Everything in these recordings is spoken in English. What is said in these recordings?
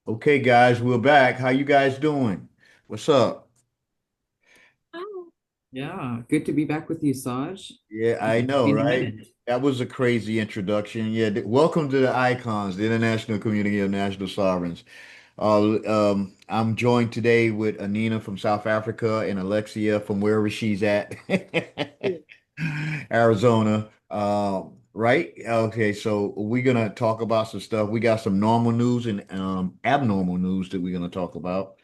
Okay, guys, we're back. How you guys doing? What's up? Oh, yeah, good to be back with you, Sarge. Yeah, I It's know, been a right? minute. That was a crazy introduction. Yeah, welcome to the Icons, the International Community of National Sovereigns. I'm joined today with Anina from South Africa and Alexia from wherever she's at, Arizona. Right? Okay, so we're gonna talk about some stuff. We got some normal news and abnormal news that we're gonna talk about.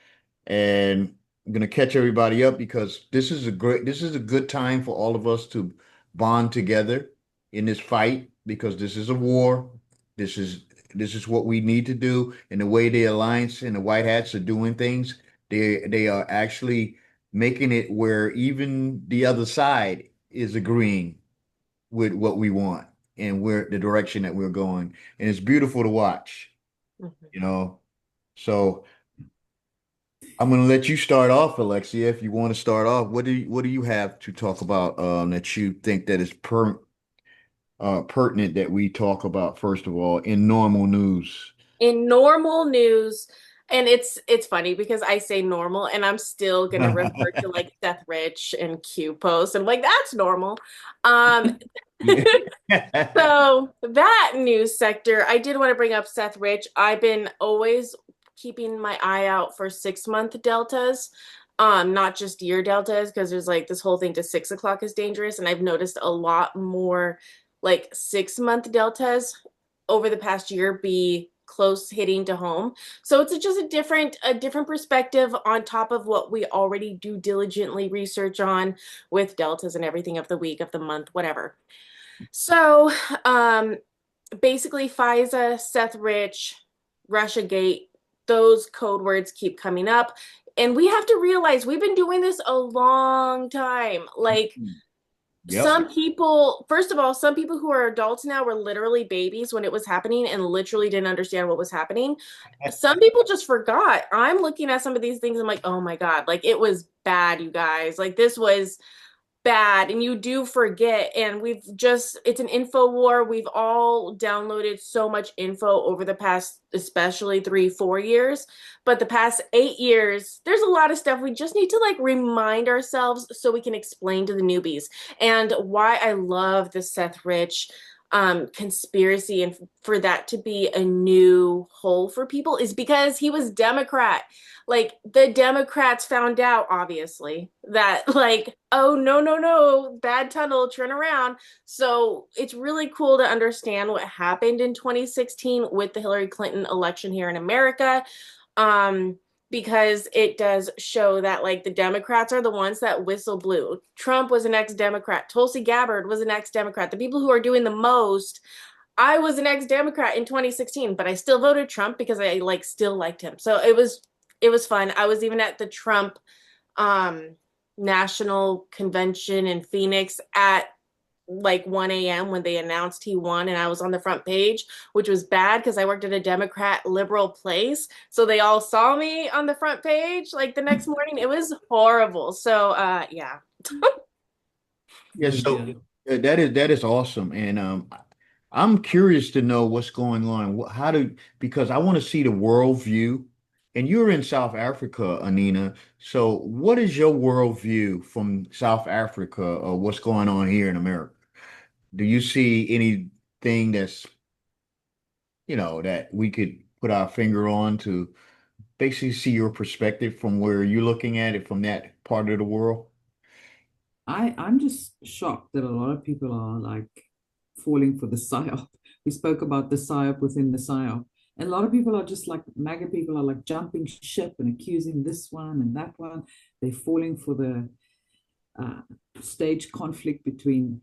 And I'm gonna catch everybody up because this is a good time for all of us to bond together in this fight because this is a war. This is this is what we need to do. And the way the Alliance and the White Hats are doing things, they are actually making it where even the other side is agreeing with what we want and where the direction that we're going. And it's beautiful to watch, Mhm. you know. So I'm going to let you start off, Alexia, if you want to start off. What do you have to talk about that you think that is pertinent that we talk about first of all in normal news? In normal news, and it's funny because I say normal and I'm still gonna refer to like Seth Rich and Q post and I'm like that's normal. Um Yeah. so that news sector, I did want to bring up Seth Rich. I've been always keeping my eye out for 6 month deltas. Not just year deltas, because there's like this whole thing to 6 o'clock is dangerous, and I've noticed a lot more like 6 month deltas over the past year be close hitting to home. So it's just a different perspective on top of what we already do diligently research on with deltas and everything of the week, of the month, whatever. So um basically FISA, Seth Rich, Russiagate, those code words keep coming up. And we have to realize we've been doing this a long time. Like Yep. some people, first of all, some people who are adults now were literally babies when it was happening and literally didn't understand what was happening. Some people just forgot. I'm looking at some of these things. I'm like, oh my God, like it was bad, you guys. Like this was bad and you do forget, and it's an info war. We've all downloaded so much info over the past especially 3 4 years, but the past 8 years there's a lot of stuff we just need to like remind ourselves so we can explain to the newbies. And why I love the Seth Rich conspiracy and for that to be a new hole for people is because he was Democrat. Like the Democrats found out obviously that like, oh no, no, no, bad tunnel, turn around. So it's really cool to understand what happened in 2016 with the Hillary Clinton election here in America. Um, because it does show that like the Democrats are the ones that whistle blew. Trump was an ex-Democrat. Tulsi Gabbard was an ex-Democrat. The people who are doing the most. I was an ex-Democrat in 2016, but I still voted Trump because I like still liked him. So it was fun. I was even at the Trump um national convention in Phoenix at like 1 a.m. when they announced he won, and I was on the front page, which was bad because I worked at a Democrat liberal place. So they all saw me on the front page like the next morning. It was horrible. So yeah. Yeah, Oh so dear. that is awesome, and I'm curious to know what's going on. How do because I want to see the world view, and you're in South Africa, Anina. So, what is your world view from South Africa or what's going on here in America? Do you see anything that's that we could put our finger on to basically see your perspective from where you're looking at it from that part of the world? I'm just shocked that a lot of people are like falling for the psyop. We spoke about the psyop within the psyop. And a lot of people are just like MAGA people are like jumping ship and accusing this one and that one. They're falling for the uh, stage conflict between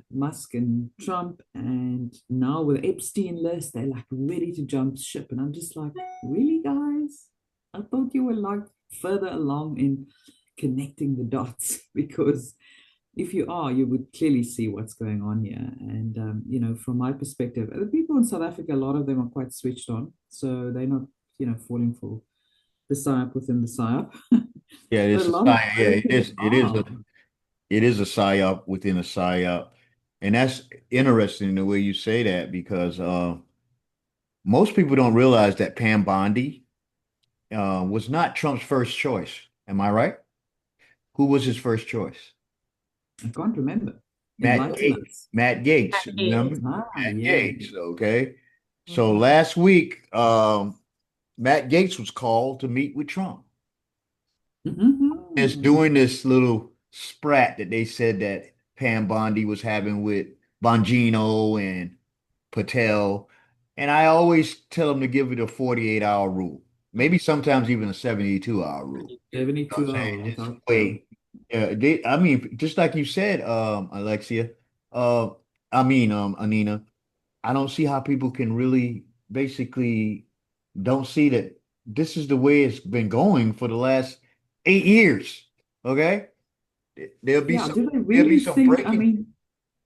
Musk and Trump. And now with Epstein list, they're like ready to jump ship. And I'm just like, really, guys? I thought you were like further along in connecting the dots because if you are, you would clearly see what's going on here. And, from my perspective, the people in South Africa, a lot of them are quite switched on. So they're not, falling for the psyop within the psyop. Yeah, But a it's a lot of psy. Yeah, other it things is. It is are. it is a psyop within a psyop, and that's interesting the way you say that because most people don't realize that Pam Bondi. was not Trump's first choice. Am I right? Who was his first choice? I can't remember. Matt Enlighten Gates. us. Matt Gates. Hey, Remember? Ah, Matt yeah. Gates. Okay. So mhm. last week, Matt Gates was called to meet with Trump. It's Mhm. doing this little sprat that they said that Pam Bondi was having with Bongino and Patel. And I always tell them to give it a 48-hour rule. Maybe sometimes even a 72-hour rule. You know what I'm 72 saying? hours Just without fail. wait. Yeah, I mean, just like you said, Alexia, uh, Anina, I don't see how people can really basically don't see that this is the way it's been going for the last 8 years. Okay? There'll be Yeah, some do they there'll be really some think? I breaking. mean,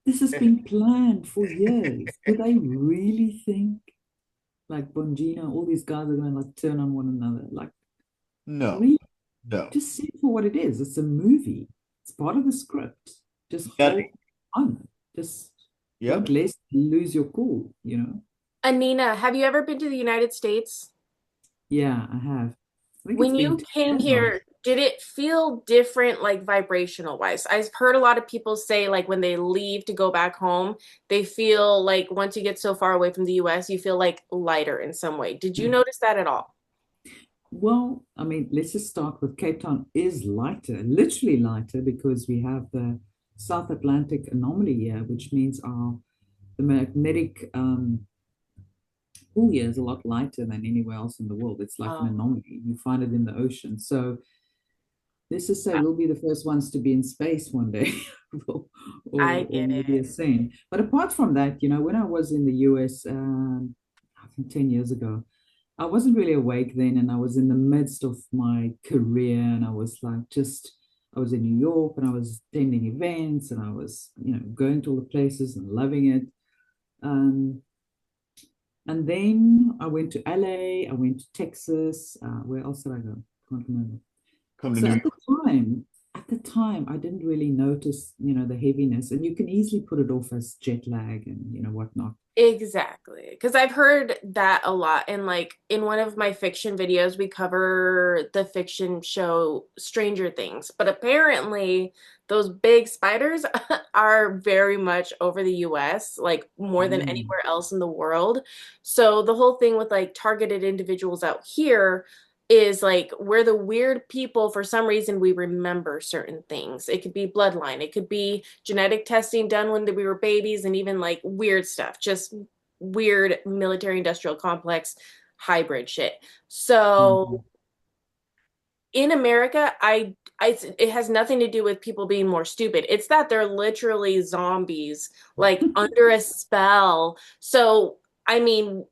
this has been planned for years. Do they really think like Bongino, all these guys are going to like turn on one another? Like, No, really? no. Just see it for what it is. It's a movie. It's part of the script. Just You gotta, hold on. Just don't yep. lose your cool, you know? Anina, have you ever been to the United States? Yeah, I have. I think it's When been you 10 came years now. here, did it feel different, like vibrational wise? I've heard a lot of people say, like, when they leave to go back home, they feel like once you get so far away from the US, you feel like lighter in some way. Did you notice that at all? Well, I mean, let's just start with Cape Town is lighter, literally lighter, because we have the South Atlantic anomaly here, which means our the magnetic pool here is a lot lighter than anywhere else in the world. It's like an Oh, anomaly. You find it in the ocean. So let's just say we'll be the first ones to be in space one day, or, I or get maybe a it. sane. But apart from that, when I was in the US, I think 10 years ago, I wasn't really awake then, and I was in the midst of my career, and I was like I was in New York, and I was attending events, and I was, going to all the places and loving it. Um, and then I went to LA, I went to Texas. Where else did I go? Can't remember. Come to So New York. at the time, I didn't really notice, the heaviness, and you can easily put it off as jet lag and whatnot. Exactly. Because I've heard that a lot. And like in one of my fiction videos, we cover the fiction show Stranger Things. But apparently, those big spiders are very much over the US, like more than Mm, anywhere else in the world. So the whole thing with like targeted individuals out here is like we're the weird people. For some reason we remember certain things. It could be bloodline, it could be genetic testing done when we were babies, and even like weird stuff, just weird military industrial complex hybrid shit. So mm, in America, it has nothing to do with people being more stupid. It's that they're literally zombies, like under a spell. So I mean,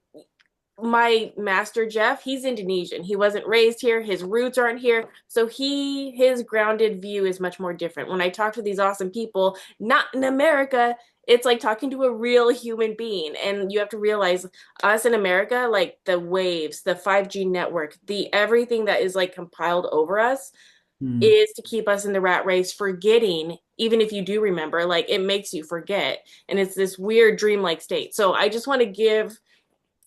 my master Jeff, he's Indonesian. He wasn't raised here. His roots aren't here. So his grounded view is much more different. When I talk to these awesome people, not in America, it's like talking to a real human being. And you have to realize us in America, like the waves, the 5G network, the everything that is like compiled over us mm. is to keep us in the rat race, forgetting, even if you do remember, like it makes you forget. And it's this weird dreamlike state. So I just want to give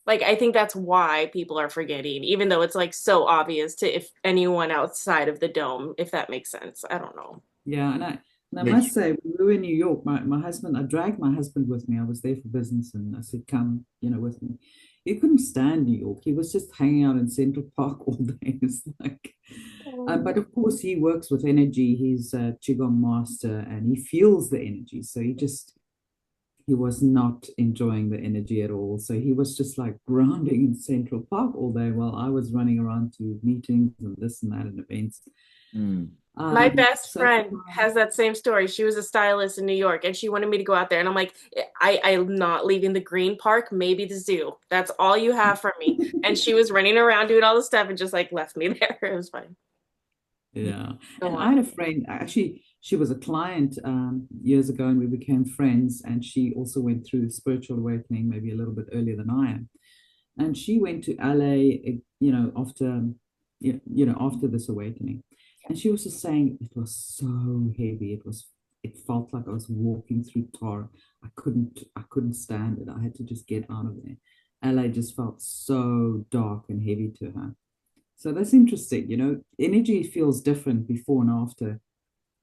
like I think that's why people are forgetting, even though it's like so obvious to if anyone outside of the dome, if that makes sense. I don't know. Yeah, and I Makes must say, when we were in New York, my husband, I dragged my husband with me. I was there for business, and I said, "Come, with me." He couldn't stand New York. He was just hanging out in Central Park all day. It's like, but of course, he works with energy. He's a Qigong master, and he feels the energy. So he was not enjoying the energy at all. So he was just like grounding in Central Park all day while I was running around to meetings and this and that and events. mm. My best So friend has that same story. She was a stylist in New York and she wanted me to go out there. And I'm like, I'm not leaving the green park, maybe the zoo. That's all you have from me. And she was running around doing all the stuff and just like left me there. It was fine. yeah, Go and I on. had a friend. Actually, she was a client years ago, and we became friends. And she also went through spiritual awakening, maybe a little bit earlier than I am. And she went to LA, after after this awakening. And she was just saying it was so heavy. It felt like I was walking through tar. I couldn't stand it. I had to just get out of there. LA just felt so dark and heavy to her. So that's interesting. Energy feels different before and after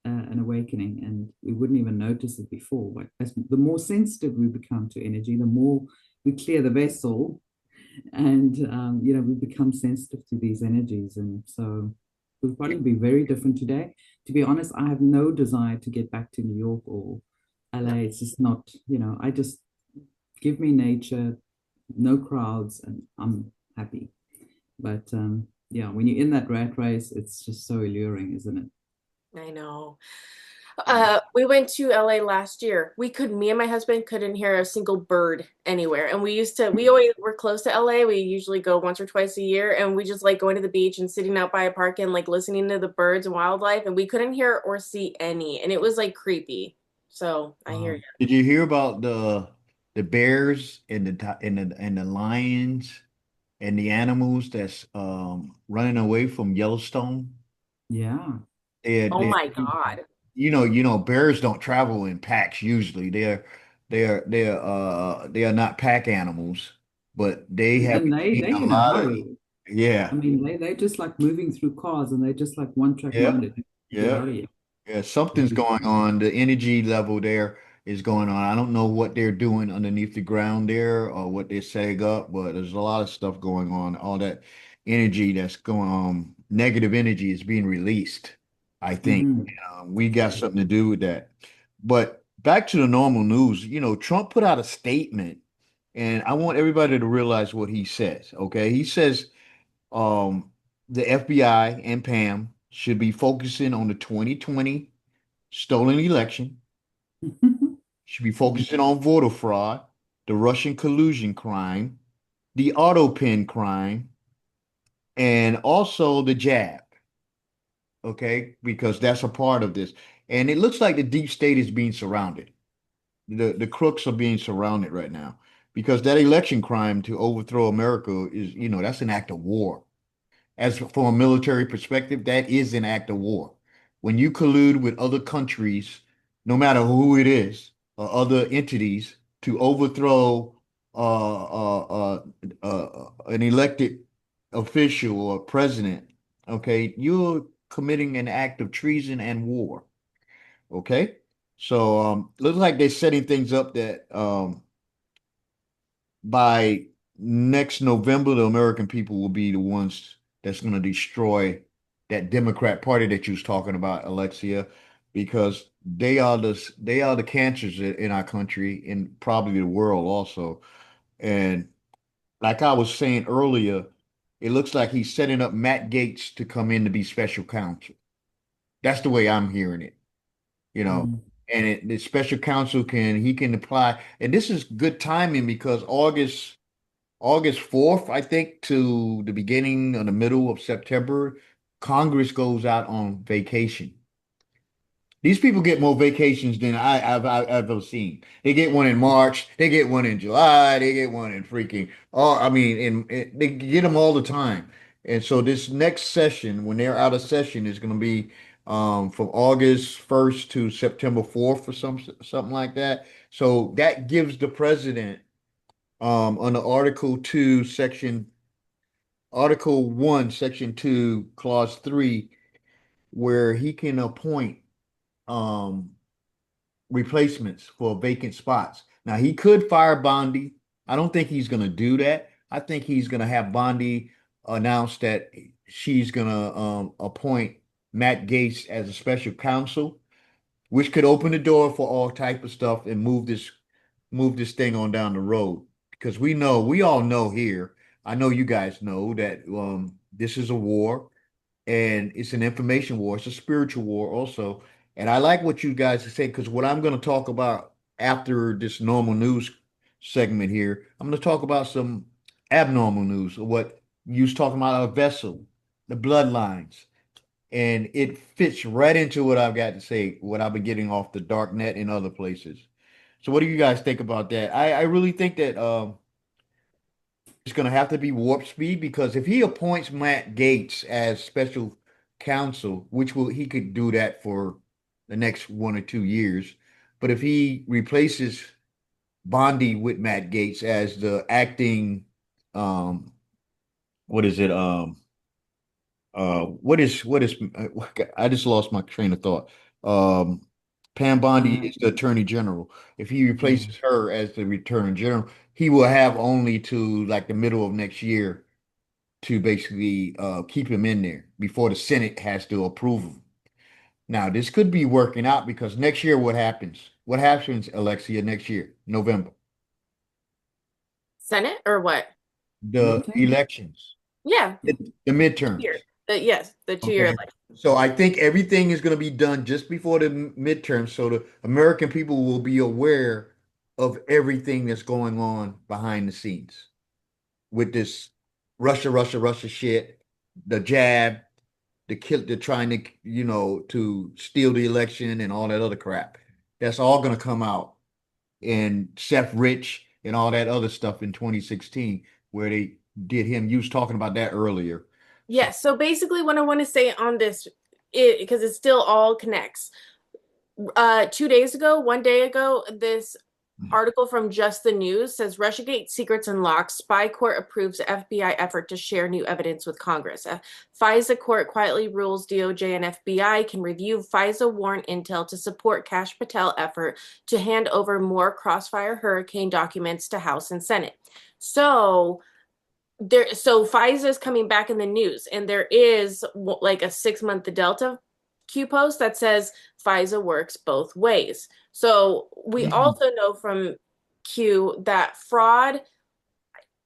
an awakening, and we wouldn't even notice it before. But the more sensitive we become to energy, the more we clear the vessel, and we become sensitive to these energies. And so it'll probably be very different today. To be honest, I have no desire to get back to New York or LA. It's just not, I just give me nature, no crowds, and I'm happy. But yeah, when you're in that rat race, it's just so alluring, isn't it? I know. We went to LA last year. Me and my husband couldn't hear a single bird anywhere. And we always were close to LA. We usually go once or twice a year, and we just like going to the beach and sitting out by a park and like listening to the birds and wildlife. And we couldn't hear or see any. And it was like creepy. So I hear you. Did you hear about the bears and the lions and the animals that's running away from Yellowstone? Yeah. Oh They're my God. bears don't travel in packs usually. They are not pack animals, but they have And been they seeing they a in a lot of hurry. I yeah, mean, they just like moving through cars, and they just like one track yeah, minded. Get yeah. out of here. Yeah, something's going on. The energy level there is going on. I don't know what they're doing underneath the ground there or what they're setting up, but there's a lot of stuff going on. All that energy that's going on, negative energy is being released, I think. Mm. We got something to do with that. But back to the normal news, Trump put out a statement, and I want everybody to realize what he says, okay? He says um, the FBI and Pam should be focusing on the 2020 stolen election, should be focusing on voter fraud, the Russian collusion crime, the auto pen crime, and also the jab, okay? Because that's a part of this. And it looks like the deep state is being surrounded. The crooks are being surrounded right now because that election crime to overthrow America is, that's an act of war. As from a military perspective, that is an act of war. When you collude with other countries, no matter who it is, or other entities, to overthrow an elected official or president, okay, you're committing an act of treason and war. Okay, so looks like they're setting things up that by next November, the American people will be the ones that's going to destroy that Democrat Party that you was talking about, Alexia, because they are the cancers in our country and probably the world also. And like I was saying earlier, it looks like he's setting up Matt Gaetz to come in to be special counsel. That's the way I'm hearing it, you know. Mm. And the special counsel can apply, and this is good timing because August 4th, I think, to the beginning or the middle of September, Congress goes out on vacation. These people get more vacations than I've ever seen. They get one in March, they get one in July, they get one in freaking, oh, I mean, they get them all the time. And so this next session, when they're out of session, is going to be from August 1st to September 4th or something like that. So that gives the president under Article 1, Section 2, Clause 3, where he can appoint um, replacements for vacant spots. Now, he could fire Bondi. I don't think he's going to do that. I think he's going to have Bondi announce that she's going to appoint Matt Gaetz as a special counsel, which could open the door for all type of stuff and move this thing on down the road. Because we all know here, I know you guys know that this is a war and it's an information war. It's a spiritual war also. And I like what you guys say because what I'm going to talk about after this normal news segment here, I'm going to talk about some abnormal news, or what you was talking about, a vessel, the bloodlines. And it fits right into what I've got to say, what I've been getting off the dark net and other places. So what do you guys think about that? I really think that it's going to have to be warp speed because if he appoints Matt Gaetz as special counsel, he could do that for the next 1 or 2 years. But if he replaces Bondi with Matt Gaetz as the acting, um, what is it? what is I just lost my train of thought. Um, Pam Bondi Uh, is the Attorney General. If he yeah. replaces her as the Attorney General, he will have only to like the middle of next year to basically keep him in there before the Senate has to approve him. Now, this could be working out because next year, what happens? What happens, Alexia, next year, November? Senate or what? The Midterms. elections, Yeah, the midterms. year. Yes, the 2 year Okay. election. So I think everything is going to be done just before the midterms, so the American people will be aware of everything that's going on behind the scenes with this Russia shit, the jab, the trying to, to steal the election and all that other crap. That's all going to come out in Seth Rich and all that other stuff in 2016, where they did him. You was talking about that earlier. So, Yes. So basically, what I want to say on this, because it still all connects. 2 days ago, one day ago, this article from Just the News says Russiagate secrets unlocked. Spy court approves FBI effort to share new evidence with Congress. FISA court quietly rules DOJ and FBI can review FISA warrant intel to support Kash Patel effort to hand over more Crossfire Hurricane documents to House and Senate. So FISA is coming back in the news, and there is like a 6 month Delta Q post that says FISA works both ways. So we Mhm. also know from Q that fraud,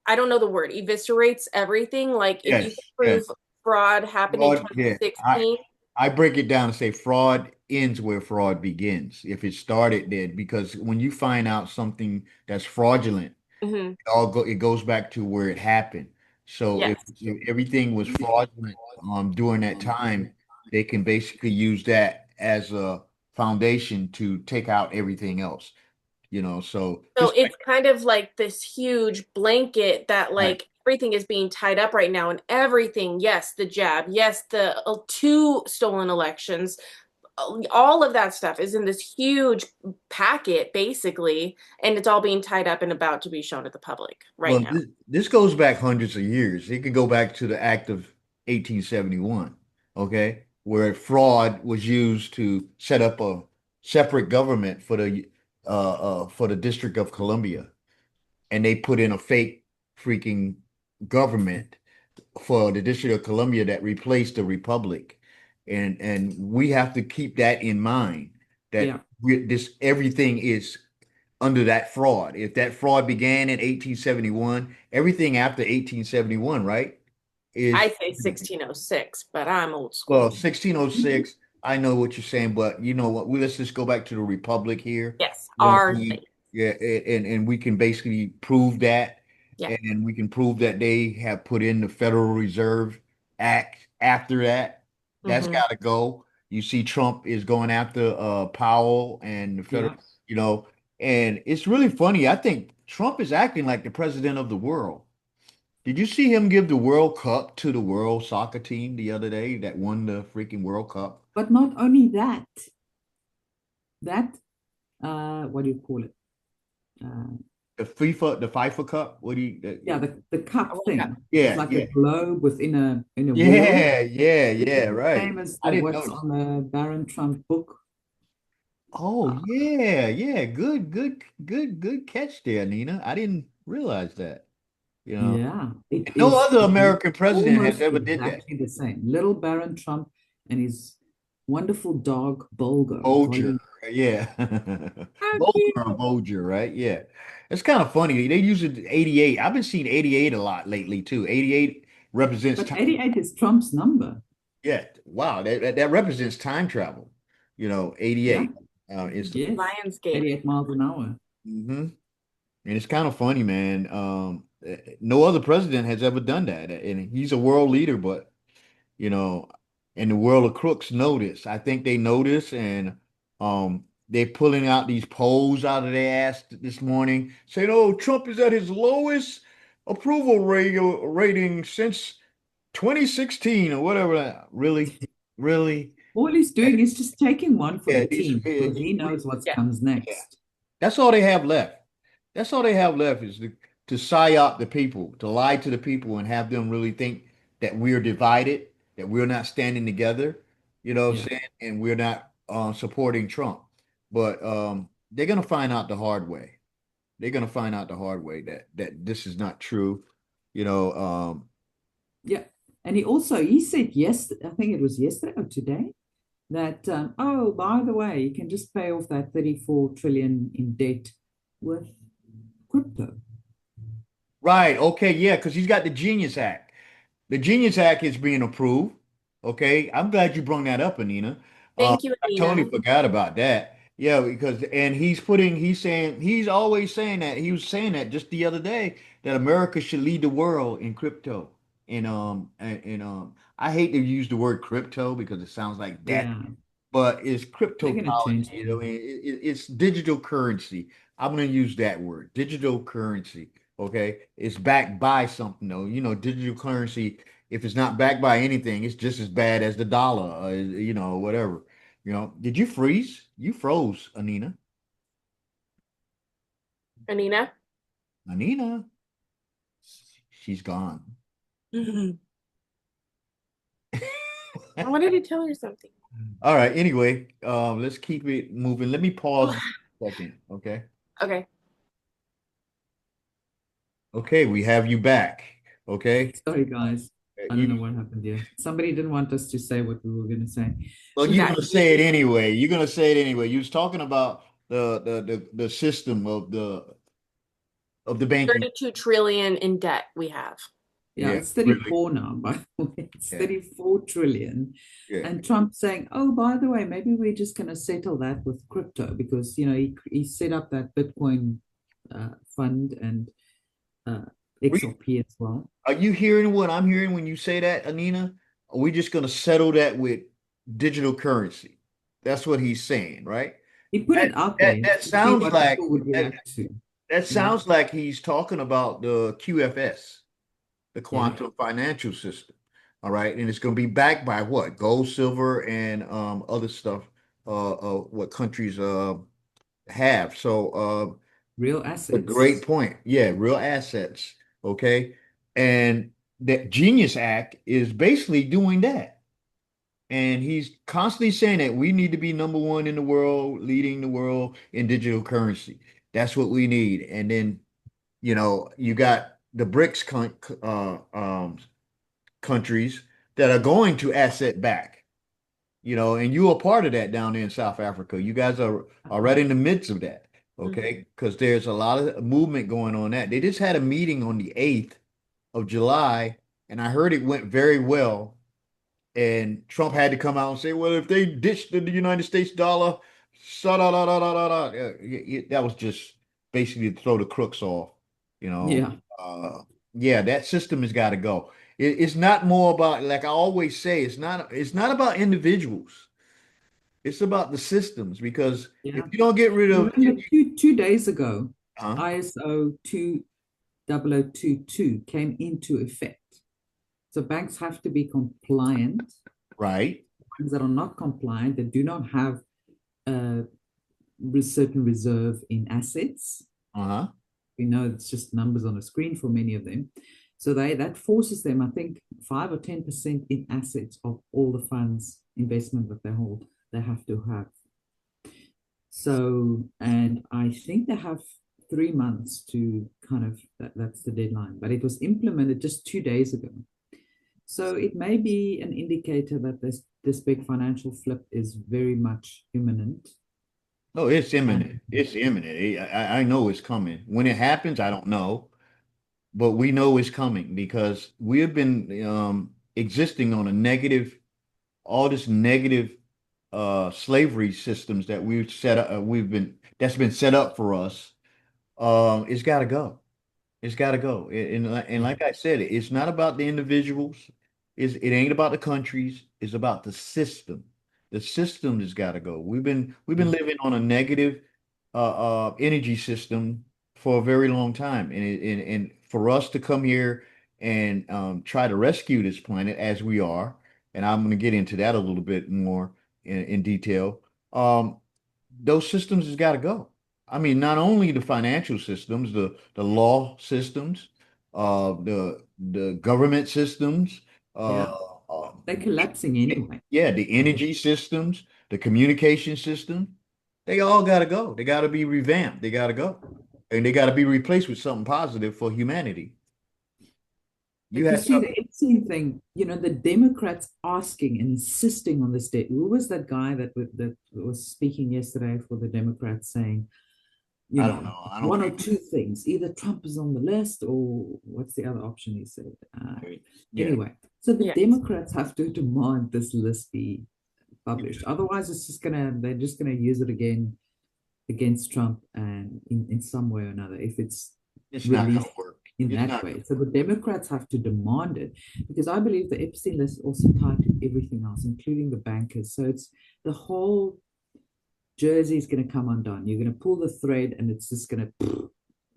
I don't know the word, eviscerates everything. Like if you can Yes, yes. prove fraud happened in Fraud, yeah. I 2016. I break it down and say fraud ends where fraud begins. If it started there, because when you find out something that's fraudulent, Mhm. it goes back to where it happened. So if, Yes. if everything was fraudulent during that time, they can basically use that as a foundation to take out everything else. So So just it's kind of like this huge blanket that right. like everything is being tied up right now and everything, yes, the jab, yes, the two stolen elections, all of that stuff is in this huge packet basically, and it's all being tied up and about to be shown to the public right Well, now. this goes back hundreds of years. It could go back to the Act of 1871, okay, where fraud was used to set up a separate government for the District of Columbia, and they put in a fake freaking government for the District of Columbia that replaced the Republic, and we have to keep that in mind Yeah. that this everything is under that fraud. If that fraud began in 1871, everything after 1871, right, I is say 1606, but I'm old well, school. 1606. I know what you're saying, but you know what? Let's just go back to the Republic here. Yes, You know what I our thing. mean? Yeah, and we can basically prove that, Yeah. and we can prove that they have put in the Federal Reserve Act after that. That's Hmm. got to go. You see, Trump is going after Powell and the federal, Yeah. you know, and it's really funny. I think Trump is acting like the president of the world. Did you see him give the World Cup to the World Soccer team the other day that won the freaking World Cup? But not only that, that what do you call it? Uh, The FIFA Cup. What do you? yeah, the I cup woke up. thing. It's Yeah, like a yeah, globe within a wheel. yeah. Right. Same as I the didn't what's notice. on the Baron Trump book. Oh yeah. Good catch there, Nina. I didn't realize that. You know, Yeah, it and no is other American president has almost ever did that. exactly the same. Little Baron Trump and his wonderful dog Bulger. Bolger, yeah. How Bolger cute. or Bolger, right? Yeah. It's kind of funny. They use it 88. I've been seeing 88 a lot lately too. 88 represents But time. 88 is Trump's number. Yeah. Wow. That represents time travel. Yeah, 88. It's yes. Lionsgate. 88 miles an hour. mhm. And it's kind of funny, man. No other president has ever done that. And he's a world leader, but you know, and the world of crooks notice. I think they notice, and they're pulling out these polls out of their ass this morning, saying, "Oh, Trump is at his lowest approval rating since 2016 or whatever." Really, really, All he's doing is just taking one for the yeah. These, team because he knows what Yeah. comes yeah. next. That's all they have left. That's all they have left is to psyop the people, to lie to the people, and have them really think that we're divided. that we're not standing together, you know what Yeah. I'm saying? And we're not supporting Trump. But they're gonna find out the hard way. They're gonna find out the hard way that this is not true. You know, Yeah. And he said yesterday, I think it was yesterday or today, that oh, by the way, you can just pay off that 34 trillion in debt with crypto. right, okay, yeah, because he's got the Genius Act. The Genius Act is being approved. Okay, I'm glad you brought that up, Anina. Thank you, I totally Anina. forgot about that. Yeah, because and he's saying he's always saying that he was saying that just the other day that America should lead the world in crypto. And I hate to use the word crypto because it sounds like that, Yeah, but it's they're going to change cryptocurrency. it. You know, it's digital currency. I'm going to use that word, digital currency. Okay, it's backed by something though. You know, digital currency. If it's not backed by anything, it's just as bad as the dollar. You know, whatever. You know, did you freeze? You froze, Anina. Anina. Anina, she's gone. I wanted to tell her something. All right. Anyway, let's keep it moving. Let me pause a second. Okay. Okay. Okay, we have you back. Okay. Sorry, guys. I don't You know what happened here. Somebody didn't want us to say what we were going to say. Well, you're gonna That's say it me. anyway. You're gonna say it anyway. You was talking about the system of the banking. 32 trillion in debt we have. Yeah, Yeah, it's really. 34 now, by the way. It's Yeah, 34 trillion. yeah. And Trump saying, oh, by the way, maybe we're just going to settle that with crypto because, he set up that Bitcoin fund and uh, We, XRP as well. are you hearing what I'm hearing when you say that, Anina? Are we just gonna settle that with digital currency? That's what he's saying, right? He put That it out that there that to see sounds what like people would that, react to. that Yeah. sounds like he's talking about the QFS, the Yeah. quantum financial system. All right. And it's going to be backed by what? Gold, silver, and other stuff what countries have. So Real a great assets. point. Yeah, real assets. Okay. And that Genius Act is basically doing that. And he's constantly saying that we need to be number one in the world, leading the world in digital currency. That's what we need. And then, you got the BRICS countries that are going to asset back, and you are part of that down there in South Africa. You guys are right in the midst of that, Mhm. okay? Because there's a lot of movement going on that. They just had a meeting on the 8th of July, and I heard it went very well. And Trump had to come out and say, well, if they ditch the United States dollar, da da da da da da. That was just basically to throw the crooks off, you know. Yeah. Yeah, that system has got to go. It's not more about, like I always say, it's not about individuals. It's about the systems because if Yeah. you don't get rid of, Remember two days ago, huh? ISO 20022 came into effect. So banks have to be compliant. Right. Banks that are not compliant, that do not have a certain reserve in assets. Uh-huh. We know it's just numbers on a screen for many of them. So that forces them, I think, 5 or 10% in assets of all the funds investment that they hold, they have to have. So, and I think they have 3 months to kind of that's the deadline, but it was implemented just 2 days ago. So it may be an indicator that this big financial flip is very much imminent. No, it's And imminent. It's imminent. I know it's coming. When it happens, I don't know. But we know it's coming because we have been existing on all this negative slavery systems that we've set up, that's been set up for us. It's got to go. It's got to go. And yeah, like I said, it's not about the individuals. It ain't about the countries. It's about the system. The system has got to go. We've been yeah, living on a negative energy system for a very long time, and for us to come here and try to rescue this planet as we are, and I'm going to get into that a little bit more in detail. Um, those systems has got to go. I mean, not only the financial systems, the law systems, the government systems, uh, yeah. They're collapsing anyway. Yeah, the energy systems, the communication system, they all got to go. They got to be revamped. They got to go. And they got to be replaced with something positive for humanity. You But you had see, the something. Epstein thing, the Democrats asking and insisting on this date. Who was that guy that was speaking yesterday for the Democrats saying, I don't know. I don't one or pay. two things. Either Trump is on the list or what's the other option he said? Yeah. Anyway, so the Yes. Democrats have to demand this list be published. Otherwise, they're just gonna use it again against Trump and in some way or another if it's It's not going released to work. in It's that not. way. So the Democrats have to demand it because I believe the Epstein list is also tied to everything else, including the bankers. So it's the whole jersey is going to come undone. You're going to pull the thread and it's just going to Yeah.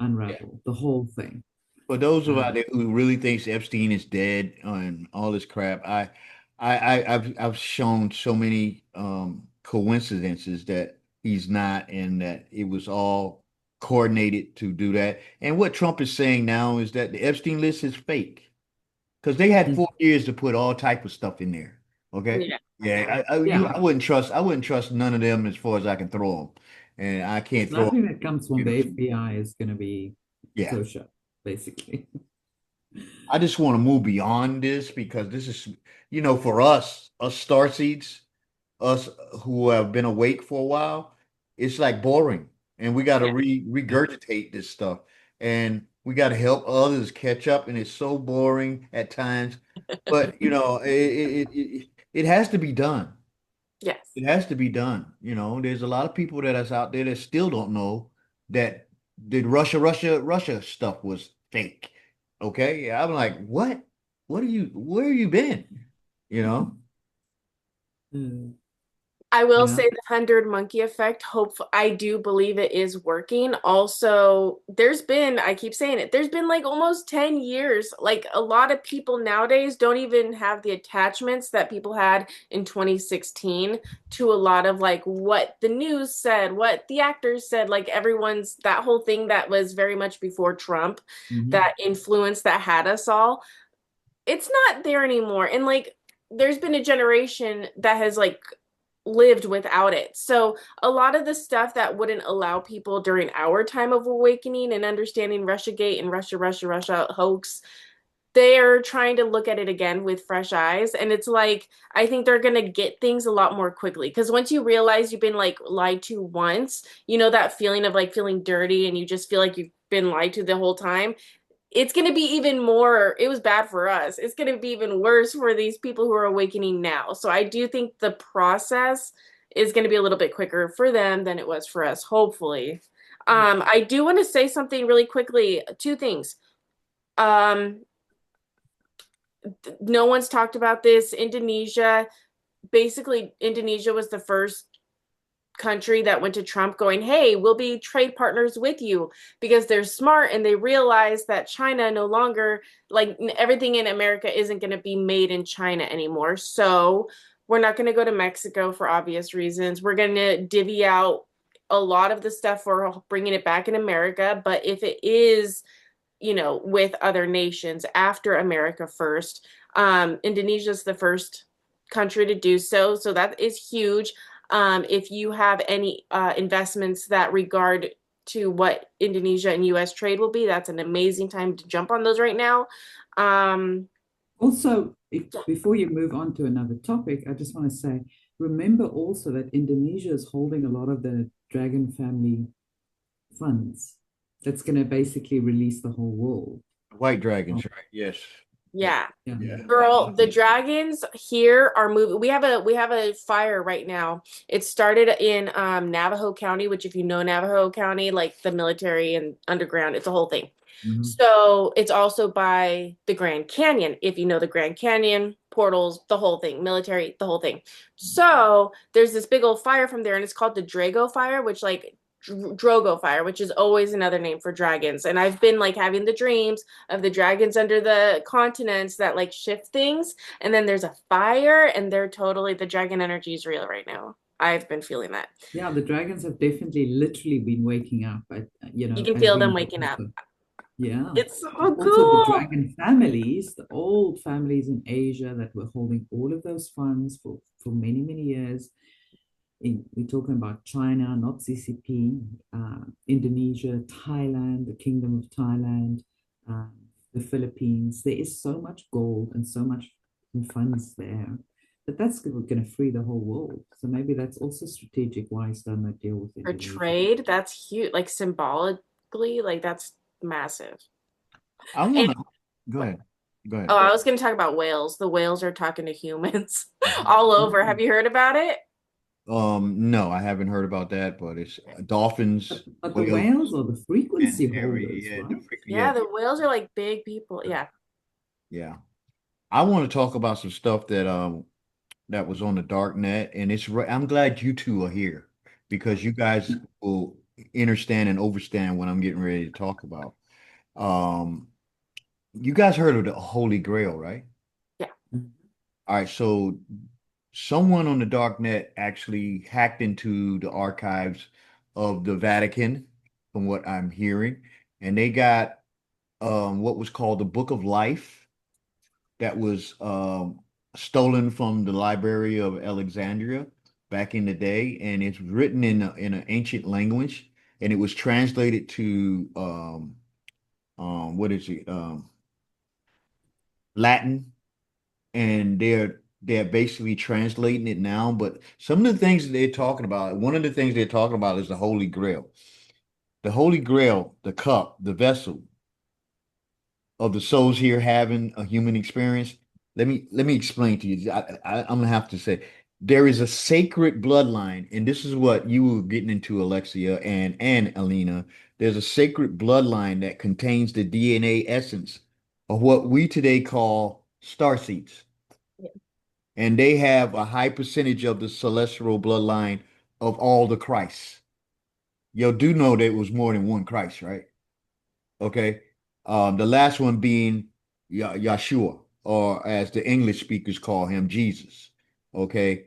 unravel the whole thing. For those of out Um, there who really thinks Epstein is dead and all this crap, I've shown so many coincidences that he's not, and that it was all coordinated to do that. And what Trump is saying now is that the Epstein list is fake because they had 4 years to put all type of stuff in there. Okay, Yeah. yeah, yeah, I wouldn't trust none of them as far as I can throw them, and I can't throw them. nothing that comes from You know, the FBI is going to be yeah. kosher, basically. I just want to move beyond this because this is, for us starseeds, us who have been awake for a while, it's like boring, and we got to Yeah. Yeah. regurgitate this stuff, and we got to help others catch up, and it's so boring at times, but it has to be done. Yes. It has to be done. There's a lot of people that is out there that still don't know that the Russia stuff was fake. Okay. Yeah, I'm like, what? Where you been? You know? Mm, I will yeah. say the 100 monkey effect. Hope I do believe it is working. Also, I keep saying it, there's been like almost 10 years. Like a lot of people nowadays don't even have the attachments that people had in 2016 to a lot of like what the news said, what the actors said, like everyone's that whole thing that was very much before Trump, Mhm. that influence that had us all. It's not there anymore. And like there's been a generation that has like lived without it. So a lot of the stuff that wouldn't allow people during our time of awakening and understanding Russiagate and Russia hoax, they're trying to look at it again with fresh eyes. And it's like, I think they're going to get things a lot more quickly. Because once you realize you've been like lied to once, that feeling of like feeling dirty and you just feel like you've been lied to the whole time, it's going to be even more. It was bad for us. It's going to be even worse for these people who are awakening now. So I do think the process is going to be a little bit quicker for them than it was for us, hopefully. I do want to say something really quickly. Two things. Um, no one's talked about this. Indonesia was the first country that went to Trump going, hey, we'll be trade partners with you because they're smart and they realize that China no longer, like everything in America isn't going to be made in China anymore. So we're not going to go to Mexico for obvious reasons. We're going to divvy out a lot of the stuff for bringing it back in America. But if it is, with other nations after America first, Indonesia's the first country to do so. So that is huge. If you have any investments that regard to what Indonesia and US trade will be, that's an amazing time to jump on those right now. Um, Also, before you move on to another topic, I just want to say, remember also that Indonesia is holding a lot of the Dragon family funds. That's going to basically release the whole world. White Oh, dragons, right? Yes. Yeah. yeah. yeah. Yeah. Girl, the dragons here are moving. We have a fire right now. It started in Navajo County, which if you know Navajo County, like the military and underground, it's a whole thing. Mhm. So it's also by the Grand Canyon. If you know the Grand Canyon, portals, the whole thing, military, the whole thing. So there's this big old fire from there, and it's called the Drago fire, which like Drogo fire, which is always another name for dragons. And I've been like having the dreams of the dragons under the continents that like shift things. And then there's a fire, and the dragon energy is real right now. I've been feeling that. Yeah, the dragons have definitely literally been waking up, You can as feel we them know waking up. also. Yeah. It's so Also, the cool. dragon families, the old families in Asia that were holding all of those funds for many, many years. We're talking about China, not CCP, Indonesia, Thailand, the Kingdom of Thailand, um, the Philippines. There is so much gold and so much funds there that that's going to free the whole world. So maybe that's also strategic why he's done that deal with For Indonesia. trade, that's huge. Like symbolically, like that's massive. I And want to go ahead. Go oh, ahead. I was going to talk about whales. The whales are talking to humans all over. Have Mm. you heard about it? No, I haven't heard about that, but it's dolphins, But the whales, whales are the and frequency every holders, yeah, right? Yeah, the whales are like big people. Yeah, yeah. I want to talk about some stuff that was on the dark net, and I'm glad you two are here because you guys will understand and overstand what I'm getting ready to talk about. Um, you guys heard of the Holy Grail, right? yeah. All right, so someone on the dark net actually hacked into the archives of the Vatican, from what I'm hearing, and they got what was called the Book of Life that was stolen from the Library of Alexandria back in the day, and it's written in an ancient language, and it was translated to what is it Latin, and they're basically translating it now. But some of the things that they're talking about, one of the things they're talking about is the Holy Grail. The Holy Grail, the cup, the vessel of the souls here having a human experience. Let me explain to you. I'm gonna have to say there is a sacred bloodline, and this is what you were getting into, Alexia and Alina. There's a sacred bloodline that contains the DNA essence of what we today call starseeds, Yeah. and they have a high percentage of the celestial bloodline of all the Christs. You do know there was more than one Christ, right? Okay. The last one being Yeshua, or as the English speakers call him, Jesus. Okay.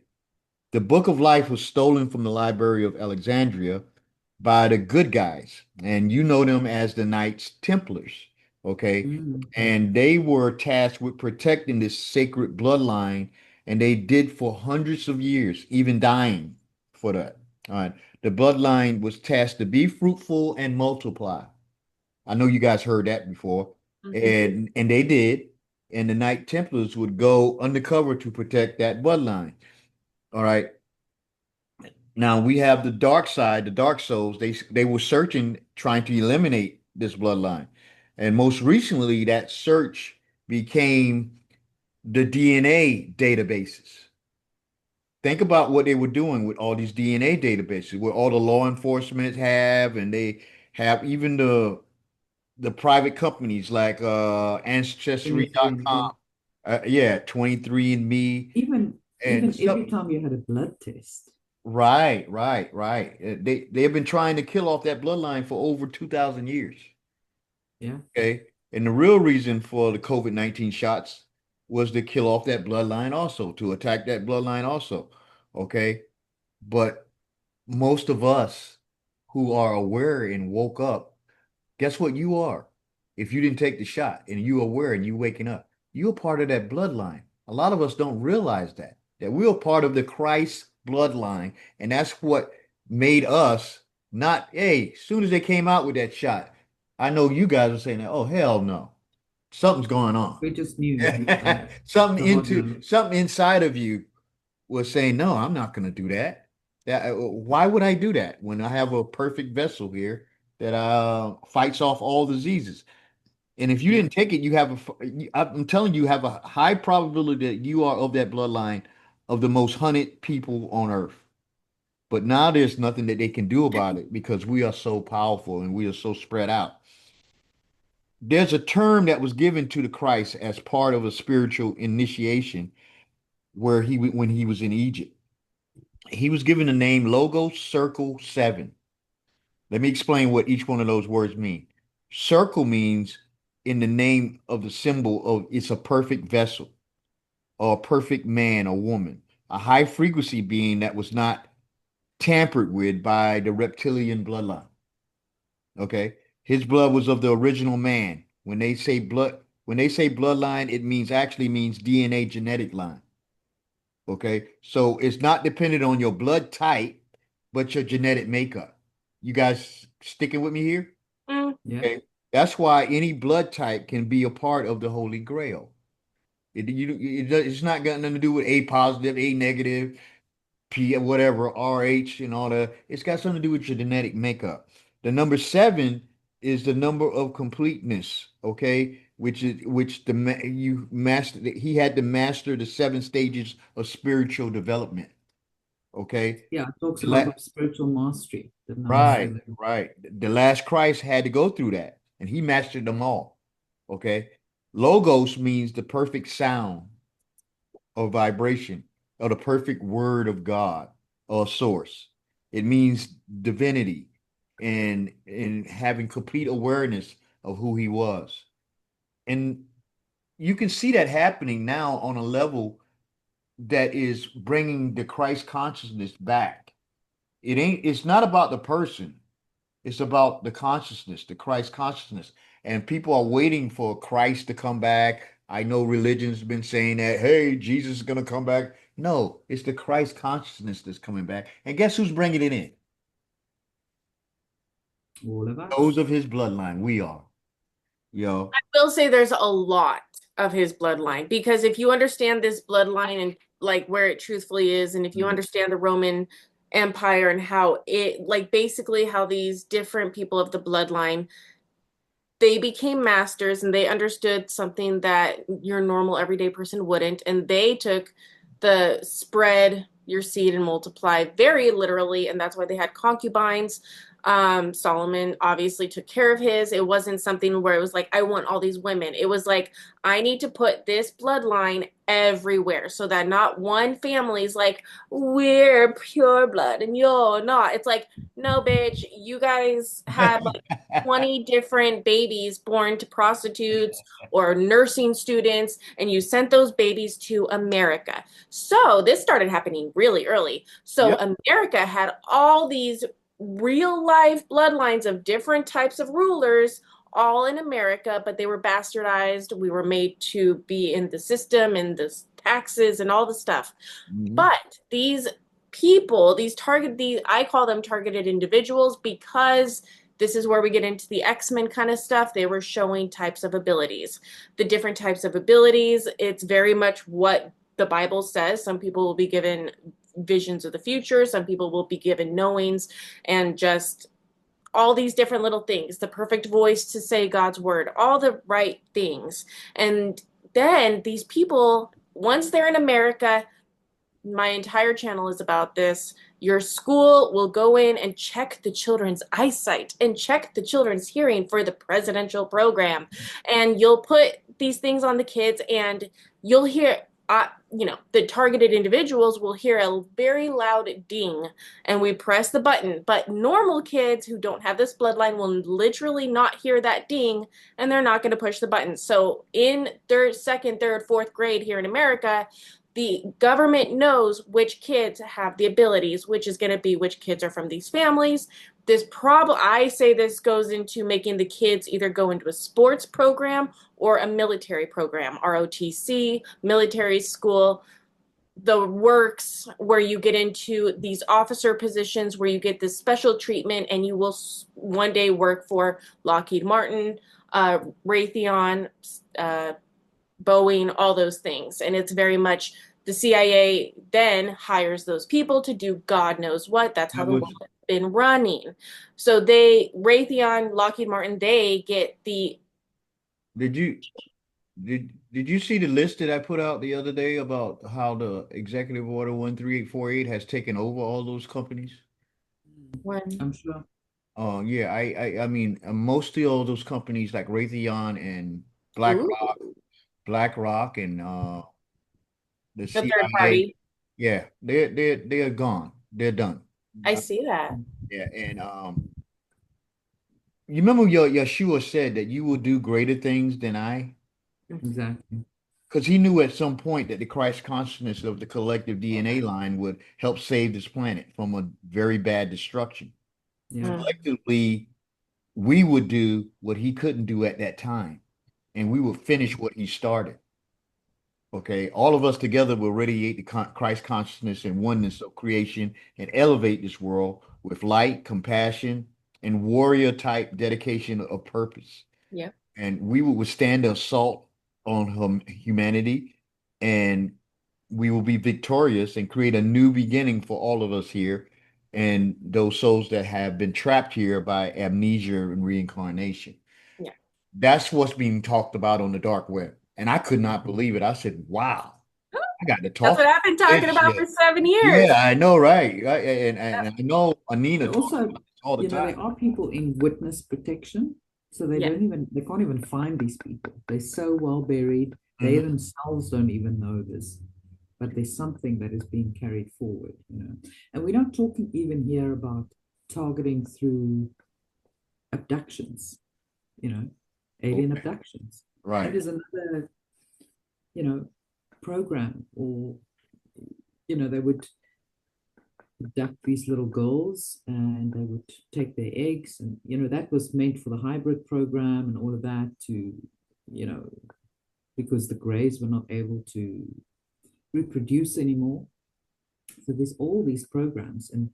The Book of Life was stolen from the Library of Alexandria by the good guys, and you know them as the Knights Templars. Okay. Mm. And they were tasked with protecting this sacred bloodline, and they did for hundreds of years, even dying for that. All right. The bloodline was tasked to be fruitful and multiply. I know you guys heard that before. Hmm. And they did. And the Knight Templars would go undercover to protect that bloodline. All right. Now we have the dark side, the dark souls. They were searching, trying to eliminate this bloodline. And most recently, that search became the DNA databases. Think about what they were doing with all these DNA databases, where all the law enforcement have, and they have even the private companies like 23andMe. Ancestry.com, yeah, 23andMe, and Even every so time you had a blood test. right. They have been trying to kill off that bloodline for over 2,000 years. Yeah. Okay, and the real reason for the COVID-19 shots was to kill off that bloodline also, to attack that bloodline also. Okay, but most of us who are aware and woke up, guess what you are? If you didn't take the shot and you aware and you waking up, you're part of that bloodline. A lot of us don't realize that we're part of the Christ bloodline, and that's what made us not, hey, as soon as they came out with that shot, I know you guys are saying that, oh hell no, something's going on. We just knew Something the hard into no. something inside of you was saying, no, I'm not going to do that. Why would I do that when I have a perfect vessel here that fights off all diseases? And if you Yeah. didn't take it, I'm telling you, you have a high probability that you are of that bloodline of the most hunted people on earth. But now there's nothing that they can do about it because we are so powerful and we are so spread out. There's a term that was given to the Christ as part of a spiritual initiation where when he was in Egypt. He was given the name Logos Circle 7. Let me explain what each one of those words mean. Circle means in the name of the symbol of it's a perfect vessel or a perfect man or woman, a high frequency being that was not tampered with by the reptilian bloodline. Okay. His blood was of the original man. When they say bloodline, it actually means DNA genetic line. Okay. So it's not dependent on your blood type, but your genetic makeup. You guys sticking with me here? Mm. Yeah. Okay. That's why any blood type can be a part of the Holy Grail. It's not got nothing to do with A positive, A negative, P whatever, RH and all that. It's got something to do with your genetic makeup. The number seven is the number of completeness, okay? Which you master. He had to master the seven stages of spiritual development, okay? Yeah, it talks The a lot la of spiritual mastery, the number right, seven. right. The last Christ had to go through that, and he mastered them all, okay? Logos means the perfect sound or vibration or the perfect word of God or source. It means divinity and having complete awareness of who he was. And you can see that happening now on a level that is bringing the Christ consciousness back. It's not about the person. It's about the consciousness, the Christ consciousness. And people are waiting for Christ to come back. I know religion's been saying that, hey, Jesus is going to come back. No, it's the Christ consciousness that's coming back. And guess who's bringing it in? All of Those us. of his bloodline. We are. Yo. Will say there's a lot of his bloodline because if you understand this bloodline and like where it truthfully is, and if you Mhm. understand the Roman Empire and how it like basically how these different people of the bloodline they became masters and they understood something that your normal everyday person wouldn't, and they took the spread your seed and multiply very literally, and that's why they had concubines. Solomon obviously took care of his. It wasn't something where it was like, I want all these women. It was like, I need to put this bloodline everywhere so that not one family's like, we're pure blood and you're not. It's like, no, bitch, you guys had like 20 different babies born to prostitutes or nursing students, and you sent those babies to America. So this started happening really early. So Yep. America had all these real life bloodlines of different types of rulers all in America, but they were bastardized. We were made to be in the system and the taxes and all the stuff. Mhm. But these people, these I call them targeted individuals because this is where we get into the X-Men kind of stuff. They were showing types of abilities. The different types of abilities, it's very much what the Bible says. Some people will be given visions of the future, some people will be given knowings and just all these different little things, the perfect voice to say God's word, all the right things. And then these people, once they're in America, my entire channel is about this. Your school will go in and check the children's eyesight and check the children's hearing for the presidential program. And you'll put these things on the kids, and you'll hear, the targeted individuals will hear a very loud ding, and we press the button. But normal kids who don't have this bloodline will literally not hear that ding, and they're not going to push the button. So in third, second, third, fourth grade here in America, the government knows which kids have the abilities, which is going to be which kids are from these families. I say this goes into making the kids either go into a sports program or a military program, ROTC, military school, the works where you get into these officer positions where you get this special treatment and you will one day work for Lockheed Martin, Raytheon, uh, Boeing, all those things. And it's very much the CIA then hires those people to do God knows what. That's how That the world was, has been running. So Raytheon, Lockheed Martin, they get the did you did you see the list that I put out the other day about how the Executive Order 13848 has taken over all those companies? one. I'm sure. Oh yeah, I mean most of all those companies like Raytheon and Ooh, BlackRock and the the third CIA, party. yeah, they're gone. They're done. I Uh, see that. yeah, and you remember your Yeshua said that you will do greater things than I? Exactly. Because he knew at some point that the Christ consciousness of the collective DNA line would help save this planet from a very bad destruction. Yeah. Mm. Collectively, we would do what he couldn't do at that time, and we would finish what he started. Okay, all of us together will radiate the Christ consciousness and oneness of creation and elevate this world with light, compassion, and warrior type dedication of purpose. Yeah. And we will withstand the assault on humanity, and we will be victorious and create a new beginning for all of us here and those souls that have been trapped here by amnesia and reincarnation. Yeah. That's what's being talked about on the dark web. And I could not believe it. I said, wow, I got to That's what talk I've been talking this about for shit. 7 years. Yeah, I know, right? And I know But Anina talks also, about this all the there time. are people in witness protection, so Yeah. they can't even find these people. They're so well buried. They Mhm. themselves don't even know this, but there's something that is being carried forward. And we're not talking even here about targeting through abductions, you know, alien Okay, abductions. That right. is another, you know, program, or, they would abduct these little girls and they would take their eggs, and that was meant for the hybrid program and all of that, to you know because the grays were not able to reproduce anymore. So there's all these programs, and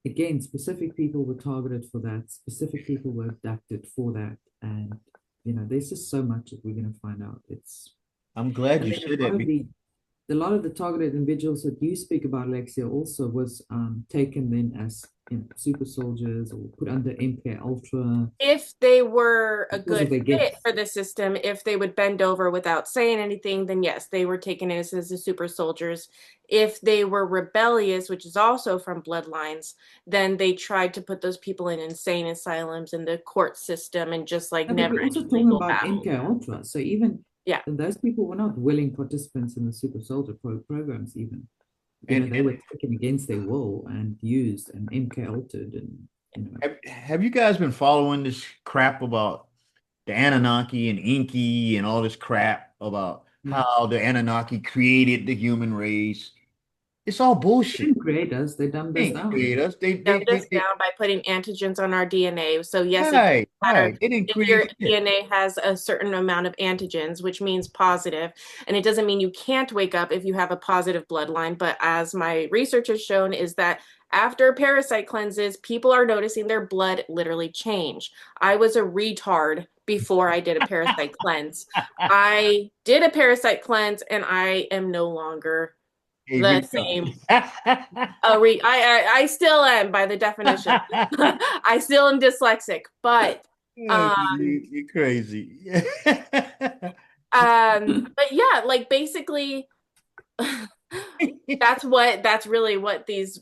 again, specific people were targeted for that, specific people were abducted for that. And there's just so much that we're going to find out. It's I'm glad And you then said that. a lot of the targeted individuals that you speak about, Alexia, also was taken then as super soldiers or put under MK Ultra If they were a because of good their fit gifts. for the system, if they would bend over without saying anything, then yes, they were taken as the super soldiers. If they were rebellious, which is also from Bloodlines, then they tried to put those people in insane asylums and the court system and just like No, but never we're also ending talking legal about battles. MK Ultra. So even Yeah. those people were not willing participants in the super soldier programs. Even And they were taken against their will and used and MK altered, and have you guys been following this crap about the Anunnaki and Inky and all this crap about mm. how the Anunnaki created the human race? It's all They bullshit. didn't create us. They dumbed They us didn't down. create us. Dumbed us down by putting antigens on our DNA. So yes, it Right, doesn't matter right. They didn't if your create shit. DNA has a certain amount of antigens, which means positive, and it doesn't mean you can't wake up if you have a positive bloodline. But as my research has shown, is that after parasite cleanses, people are noticing their blood literally change. I was a retard before I did a parasite cleanse. I did a parasite cleanse, and I am no longer Hey, the Rita. same. I still am by the definition. I still am dyslexic, but Oh, um you're crazy. but yeah, like basically that's really what these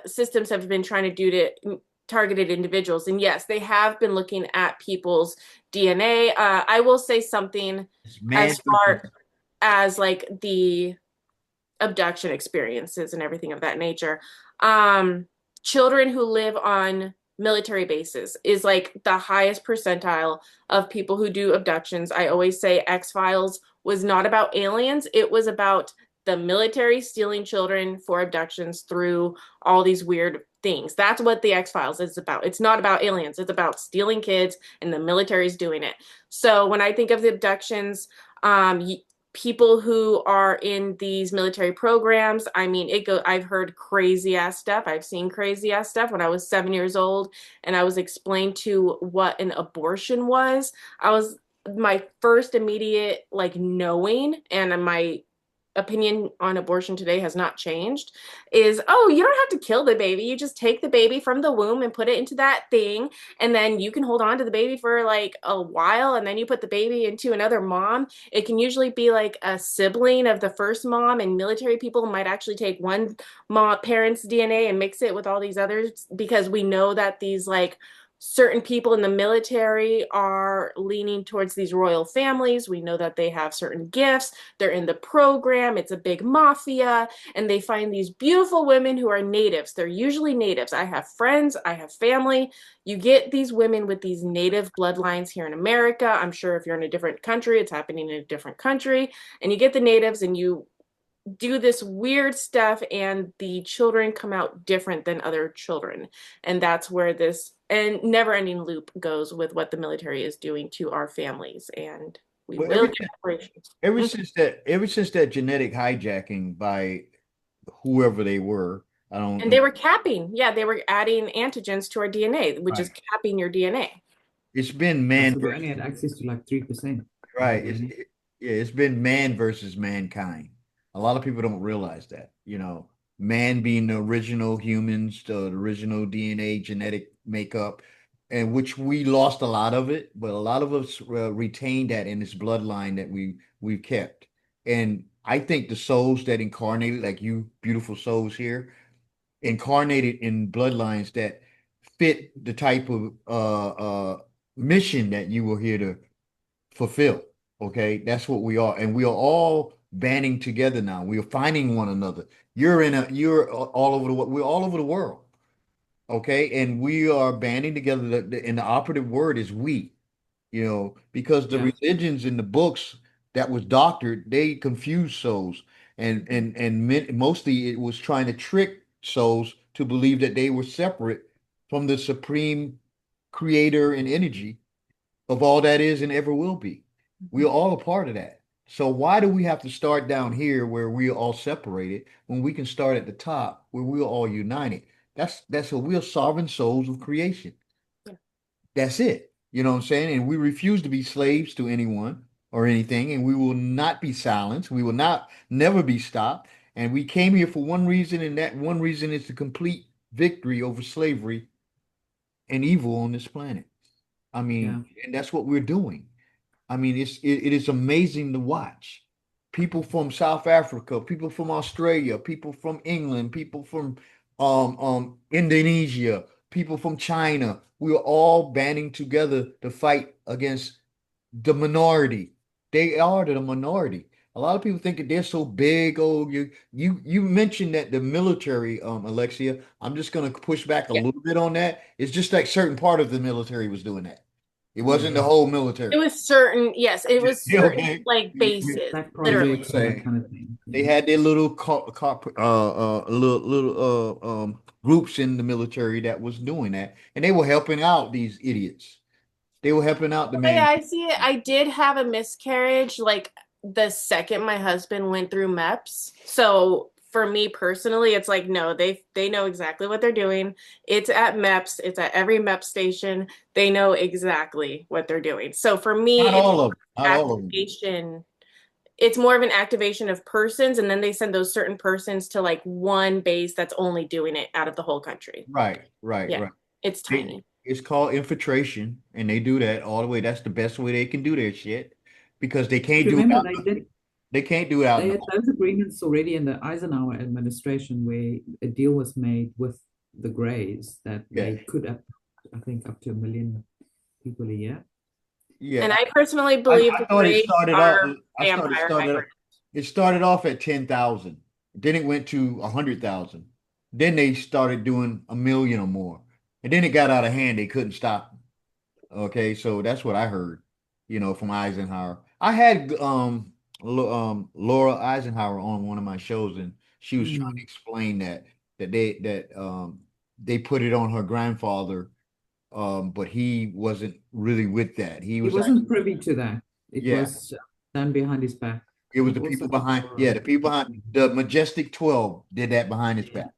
systems have been trying to do to targeted individuals. And yes, they have been looking at people's DNA. I will say something It's as mad. far as like the abduction experiences and everything of that nature. Um, Children who live on military bases is like the highest percentile of people who do abductions. I always say X-Files was not about aliens, it was about the military stealing children for abductions through all these weird things. That's what the X-Files is about. It's not about aliens, it's about stealing kids and the military's doing it. So when I think of the abductions, um, people who are in these military programs, I mean, I've heard crazy ass stuff. I've seen crazy ass stuff when I was 7 years old and I was explained to what an abortion was. I was my first immediate like knowing, and my opinion on abortion today has not changed, is, oh, you don't have to kill the baby. You just take the baby from the womb and put it into that thing, and then you can hold on to the baby for like a while, and then you put the baby into another mom. It can usually be like a sibling of the first mom, and military people might actually take one mom parent's DNA and mix it with all these others, because we know that these like certain people in the military are leaning towards these royal families. We know that they have certain gifts. They're in the program. It's a big mafia. And they find these beautiful women who are natives. They're usually natives. I have friends, I have family. You get these women with these native bloodlines here in America. I'm sure if you're in a different country, it's happening in a different country. And you get the natives and you do this weird stuff, and the children come out different than other children. And that's where this and never-ending loop goes with what the military is doing to our families, and we Well, will get reparations. ever since that genetic hijacking by whoever they were, I don't And know. they were capping, yeah, they were adding antigens to our DNA, which is Right. capping your DNA. It's been Yeah, man so we only versus had access to like 3% of the right. DNA. Yeah, it's been man versus mankind. A lot of people don't realize that. Man being the original humans, the original DNA genetic makeup, and which we lost a lot of it, but a lot of us retained that in this bloodline that we've kept. And I think the souls that incarnated, like you beautiful souls here, incarnated in bloodlines that fit the type of mission that you were here to fulfill. Okay, that's what we are, and we are all banding together now. We are finding one another. You're all over the world. We're all over the world. Okay, and we are banding together. And the operative word is we. Because the Yeah, religions in the books that was doctored, they confused souls, and mostly it was trying to trick souls to believe that they were separate from the supreme creator and energy of all that is and ever will be. We are all a part of that. So why do we have to start down here where we are all separated when we can start at the top where we're all united? That's what we are sovereign souls of creation. Yeah. That's it. You know what I'm saying? And we refuse to be slaves to anyone or anything, and we will not be silenced. We will not never be stopped. And we came here for one reason, and that one reason is to complete victory over slavery and evil on this planet. I yeah. mean, and that's what we're doing. I mean, it is amazing to watch. People from South Africa, people from Australia, people from England, people from Indonesia, people from China. We are all banding together to fight against the minority. They are the minority. A lot of people think that they're so big. Oh, you mentioned that the military, Alexia. I'm just gonna push back a Yeah. little bit on that. It's just like certain part of the military was doing that. It wasn't the Mm. whole It military. was certain, yes, it was Yeah, certain okay. like bases, Black You know what literally. I'm projects and that saying? kind of thing. They Yeah. had their little little groups in the military that was doing that, and they were helping out these idiots. They were helping out the The way man. I see it, I did have a miscarriage like the second my husband went through MEPS. So for me personally, it's like no, they know exactly what they're doing. It's at MEPS, it's at every MEPS station. They know exactly what they're doing. So for Not me, it's all of them. Not all of them. activation. It's more of an activation of persons, and then they send those certain persons to like one base that's only doing it out of the whole country. Right, right, Yeah, right. it's tiny. It's called infiltration, and they do that all the way. That's the best way they can do their shit because they But can't do it remember, out. They can't do it out they in the had those agreements already in the Eisenhower administration where a deal was made with the Greys that yeah, they could up, I think, up to 1 million people a year. And yeah. I personally I believe the thought it Greys started off. are I started vampire started. hybrids. It started off at 10,000. Then it went to 100,000. Then they started doing 1 million or more, and then it got out of hand. They couldn't stop. Okay, so that's what I heard, from Eisenhower. I had Laura Eisenhower on one of my shows, and she was trying to Mm. explain that they put it on her grandfather, but he wasn't really with that. He He was actually, wasn't privy to that. It yeah, was done behind his back. it was And the people also, behind, yeah, the people behind the Majestic 12 did that behind his yeah. back.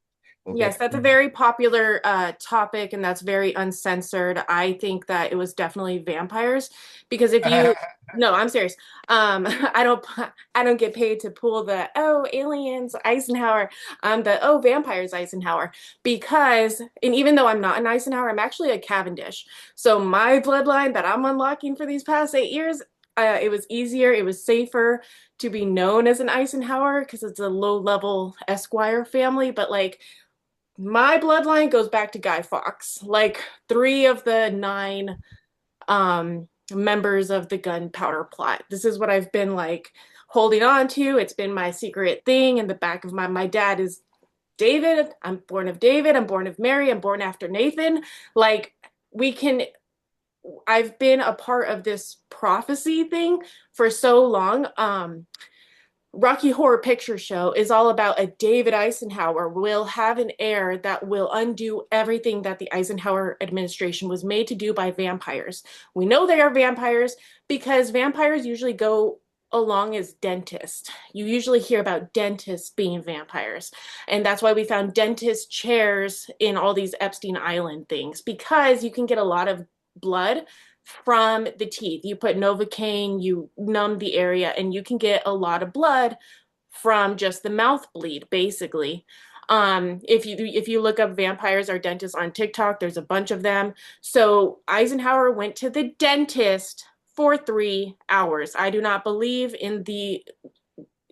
Okay. Yes, that's a very popular topic, and that's very uncensored. I think that it was definitely vampires because if you, no, I'm serious. I don't, I don't get paid to pull the aliens Eisenhower, the vampires Eisenhower because, and even though I'm not an Eisenhower, I'm actually a Cavendish. So my bloodline that I'm unlocking for these past 8 years, it was easier, it was safer to be known as an Eisenhower because it's a low level Esquire family, but like my bloodline goes back to Guy Fawkes. Like 3 of the 9 members of the gunpowder plot. This is what I've been like holding on to. It's been my secret thing in the back of my dad is David. I'm born of David. I'm born of Mary. I'm born after Nathan. Like we can I've been a part of this prophecy thing for so long. Rocky Horror Picture Show is all about a David Eisenhower will have an heir that will undo everything that the Eisenhower administration was made to do by vampires. We know they are vampires because vampires usually go along as dentists. You usually hear about dentists being vampires. And that's why we found dentist chairs in all these Epstein Island things because you can get a lot of blood from the teeth. You put Novocaine, you numb the area, and you can get a lot of blood from just the mouth bleed, basically. If you look up vampires or dentists on TikTok, there's a bunch of them. So Eisenhower went to the dentist for 3 hours. I do not believe in the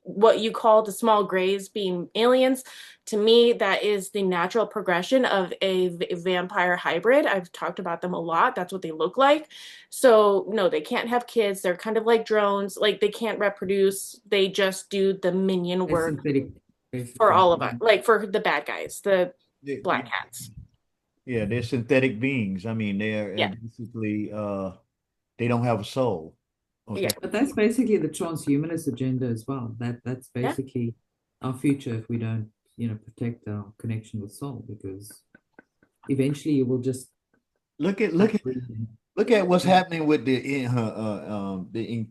what you call the small grays being aliens. To me, that is the natural progression of a vampire hybrid. I've talked about them a lot. That's what they look like. So, no, they can't have kids. They're kind of like drones. Like, they can't reproduce. They just do the minion They're work synthetic, for basically. all of us, like for the bad guys, the Yeah, black hats. yeah, they're synthetic beings. I mean, they're Yeah, basically they don't have a soul. yeah, Okay. But that's basically the transhumanist agenda as well. That's yeah. basically our future if we don't, protect our connection with soul, because eventually you will just Look at look stop at breathing. look at what's Yeah. happening with the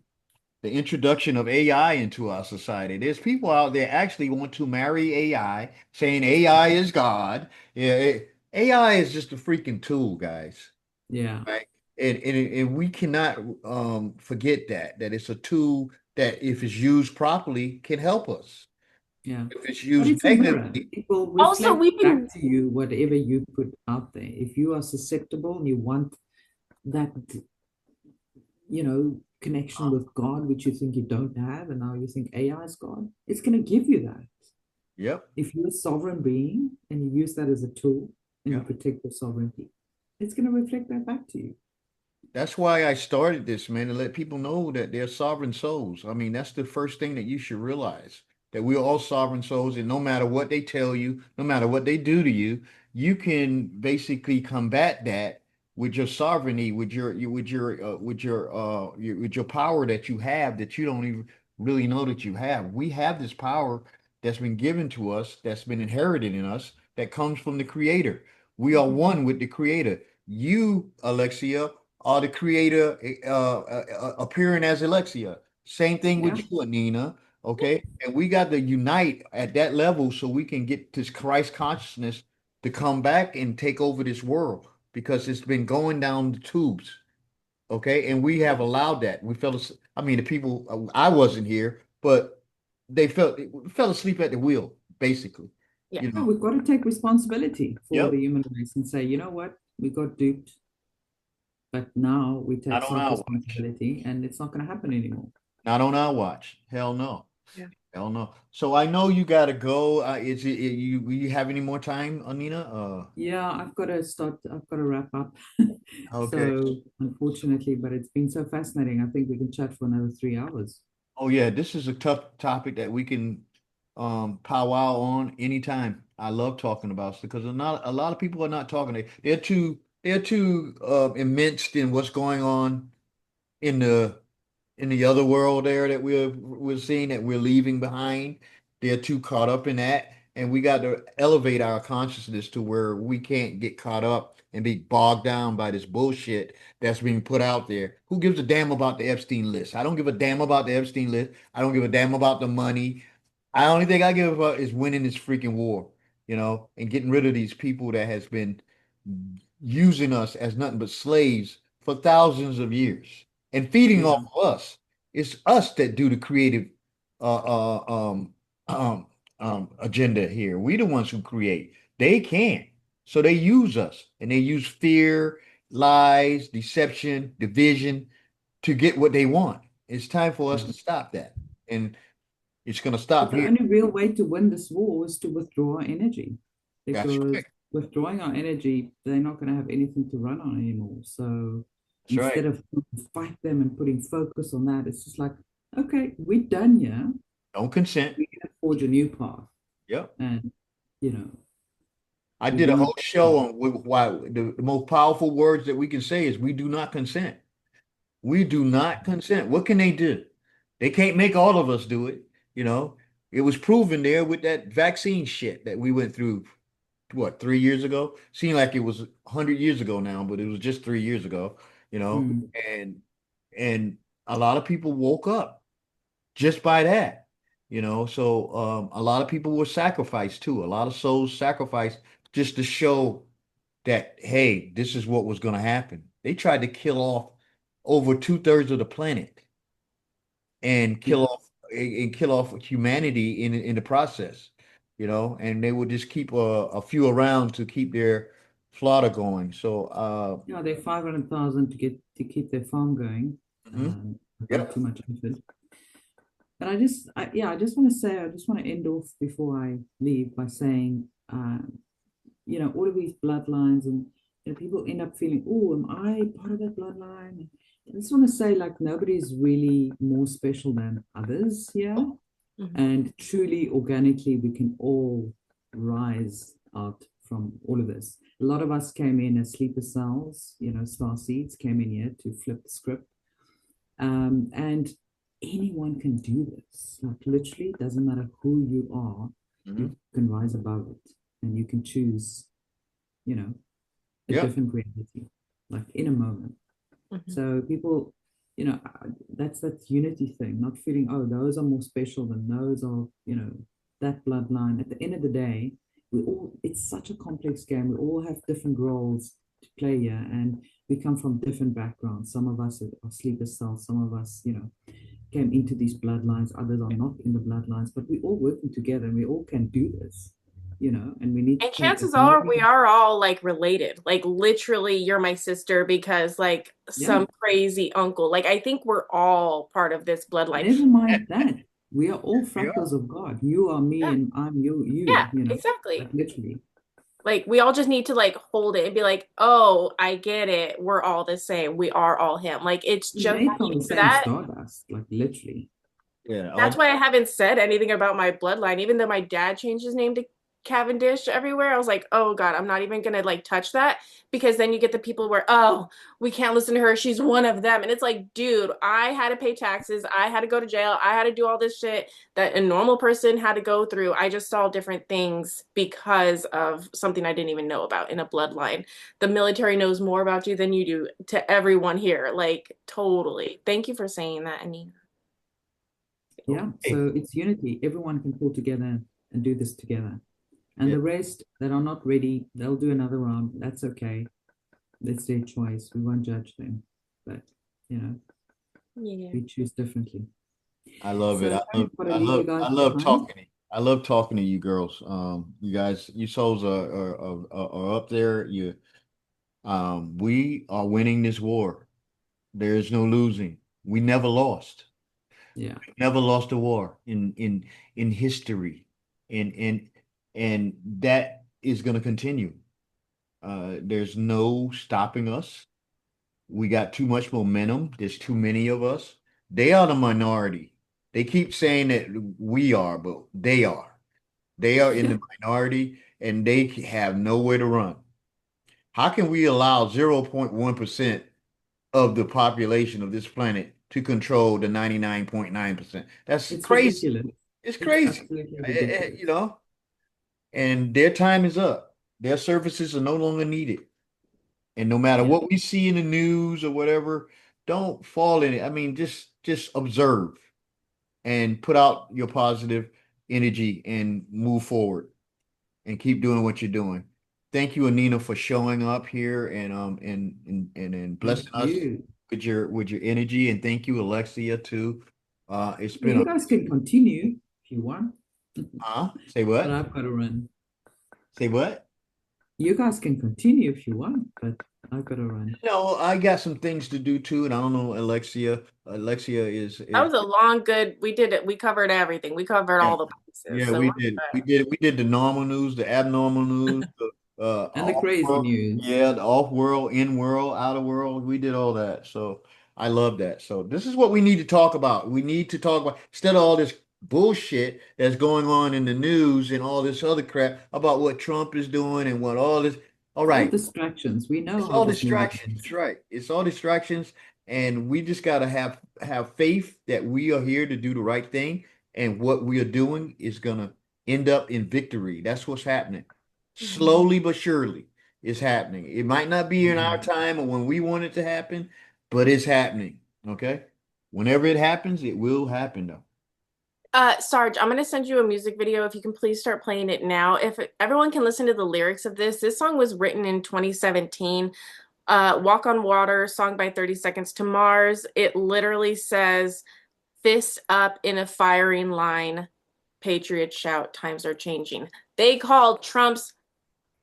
introduction of AI into our society. There's people out there actually want to marry AI, saying AI is God. Yeah, AI is just a freaking tool, guys. Yeah. Right? And we cannot forget that it's a tool that, if it's used properly, can help us. Yeah. If it's But used it's a mirror. negatively, It will Also, reflect we've back been to you whatever you put out there. If you are susceptible and you want that, connection with God, which you think you don't have, and now you think AI is God, it's going to give you that. yep, If you're a sovereign being and you use that as a tool and you yep. protect your sovereignty, it's going to reflect that back to you. That's why I started this, man, to let people know that they're sovereign souls. I mean, that's the first thing that you should realize, that we're all sovereign souls, and no matter what they tell you, no matter what they do to you, you can basically combat that with your sovereignty, with your power that you have, that you don't even really know that you have. We have this power that's been given to us, that's been inherited in us, that comes from the Creator. We are one with the Creator. You, Alexia, are the creator appearing as Alexia. Same thing with Yeah. you, Anina. Okay. And we got to unite at that level so we can get this Christ consciousness to come back and take over this world, because it's been going down the tubes. Okay. And we have allowed that. We fell, I mean, the people, I wasn't here, but they fell asleep at the wheel, basically. yeah. You No, know, we've got to take responsibility for the yep. human race and say, you know what, we got duped, but now we take Not on our watch. self-responsibility and it's not going to happen anymore. Not on our watch. Hell no. Yeah. Hell no. So I know you gotta go. You have any more time, Anina? Yeah, I've got to wrap up. Okay. So unfortunately, but it's been so fascinating. I think we can chat for another 3 hours. Oh yeah, this is a tough topic that we can powwow on anytime. I love talking about this because a lot of people are not talking. They're too immersed in what's going on in the other world there that we're seeing, that we're leaving behind. They're too caught up in that, and we got to elevate our consciousness to where we can't get caught up and be bogged down by this bullshit that's being put out there. Who gives a damn about the Epstein list? I don't give a damn about the Epstein list. I don't give a damn about the money. I only thing I give about is winning this freaking war, and getting rid of these people that has been using us as nothing but slaves for thousands of years and feeding Yeah, off of us. It's us that do the creative uh, uh, um, um, agenda here. We the ones who create. They can't. So they use us, and they use fear, lies, deception, division to get what they want. It's time for us yeah. to stop that. And it's going to But stop the here. only real way to win this war is to withdraw our energy, That's because right. withdrawing our energy, they're not going to have anything to run on anymore. So That's right. instead of fight them and putting focus on that, it's just like, okay, we're done here. Don't consent. We're going to forge a new path. Yep. And, you know, I we did a want whole show on why the most powerful words that we can say is we do not consent. We do not consent. What can they do? They can't make all of us do it. You know, it was proven there with that vaccine shit that we went through, what, 3 years ago? Seemed like it was 100 years ago now, but it was just 3 years ago, you know, Mm. and a lot of people woke up just by that, you know. So a lot of people were sacrificed too. A lot of souls sacrificed just to show that, hey, this is what was going to happen. They tried to kill off over two-thirds of the planet and Yeah. kill off humanity in the process, you know, and they would just keep a few around to keep their slaughter going. So Yeah, they're 500,000 to keep their farm going, mhm. without Yep. too much effort. But I just want to say, I just want to end off before I leave by saying, all of these bloodlines, and people end up feeling, oh, am I part of that bloodline? I just want to say, like, nobody's really more special than others here. Mhm. And truly, organically, we can all rise out from all of this. A lot of us came in as sleeper cells, star seeds came in here to flip the script. And anyone can do this. Like, literally, it doesn't matter who you are, Mhm. you can rise above it and you can choose, you know, a Yep. different reality, like in a moment. Mhm. So people, that's that unity thing, not feeling, oh, those are more special than those are, that bloodline. At the end of the day, it's such a complex game. We all have different roles to play here, and we come from different backgrounds. Some of us are sleeper cells, some of us, came into these bloodlines, others are not in the bloodlines, but we all working together and we all can do this, and we need And to, chances as are we many, are all like related. Like literally you're my sister because like yeah. some crazy uncle. Like I think we're all part of this bloodline. Never mind that. We are all Yeah. fractals of God. You are me Yeah, and I'm yeah, like exactly. literally. Like we all just need to like hold it and be like, "Oh, I get it. We're all the same. We are all him." Like it's We're just made from the for same that. stardust, like literally. Yeah. That's why I haven't said anything about my bloodline, even though my dad changed his name to Cavendish everywhere. I was like, oh God, I'm not even gonna like touch that because then you get the people where, oh, we can't listen to her. She's one of them. And it's like, dude, I had to pay taxes. I had to go to jail. I had to do all this shit that a normal person had to go through. I just saw different things because of something I didn't even know about in a bloodline. The military knows more about you than you do to everyone here. Like, totally. Thank you for saying that, Anina. Yeah. Okay. So it's unity. Everyone can pull together and do this together. And Yeah. the rest that are not ready, they'll do another round. That's okay. That's their choice. We won't judge them. But you know, Yeah. we choose differently. I love it. So I've got to leave you guys I love behind. talking. I love talking to you girls. You guys, you souls are up there. We are winning this war. There is no losing. We never lost. Yeah. Never lost a war in history, and and that is going to continue. There's no stopping us. We got too much momentum. There's too many of us. They are the minority. They keep saying that we are, but they are. They are in Yeah. the minority, and they have nowhere to run. How can we allow 0.1% of the population of this planet to control the 99.9%? That's It's crazy. ridiculous. It's It's crazy. absolutely ridiculous. You know, and their time is up. Their services are no longer needed. And no matter Yeah. what we see in the news or whatever, don't fall in it. I mean, just observe and put out your positive energy and move forward and keep doing what you're doing. Thank you, Anina, for showing up here and Thank blessing us you. with your energy. And thank you, Alexia, too. It's Well, been you a guys can continue if you want, say but what? I've got to run. Say what? You guys can continue if you want, but I've got to run. No, I got some things to do too, and I don't know, Alexia. Alexia That is was a long, good. We did it. We covered everything. We covered yeah, all the bases. yeah, So we we're did. good. We did the normal news, the abnormal news, the And the off crazy world, news. yeah, the off world, in world, outer world. We did all that. So I love that. So this is what we need to talk about. We need to talk about instead of all this bullshit that's going on in the news and all this other crap about what Trump is doing and what all this. All It's all right. distractions. We know It's how all this world distractions. is. That's right. It's all distractions, and we just gotta have faith that we are here to do the right thing, and what we are doing is gonna end up in victory. That's what's happening. Mhm. Slowly but surely, it's happening. It might not be in our Mhm. time or when we want it to happen, but it's happening. Okay? Whenever it happens, it will happen though. Sarge, I'm gonna send you a music video if you can please start playing it now. If everyone can listen to the lyrics of this song was written in 2017. Walk on Water, song by 30 Seconds to Mars. It literally says, fist up in a firing line, patriots shout, times are changing. They called Trump's